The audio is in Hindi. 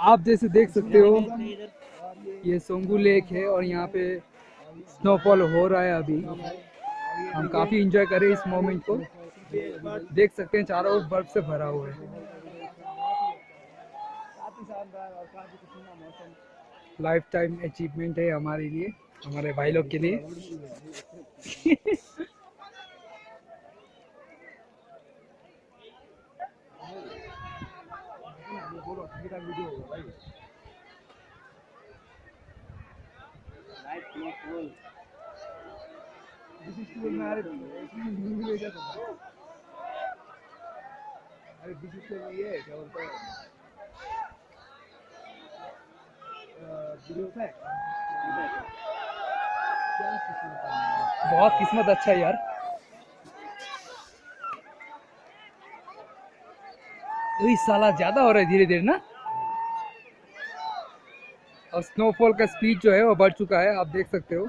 आप जैसे देख सकते हो ये सोंगू लेक है और यहाँ पे स्नोफॉल हो रहा है अभी। हम काफी इंजॉय कर रहे हैं इस मोमेंट को। देख सकते हैं चारों ओर बर्फ से भरा हुआ है। लाइफ टाइम अचीवमेंट है हमारे लिए, हमारे भाई लोग के लिए। बहुत किस्मत अच्छा है यार। तो इस साला ज्यादा हो रहा है धीरे धीरे ना। और स्नोफॉल का स्पीड जो है वो बढ़ चुका है, आप देख सकते हो।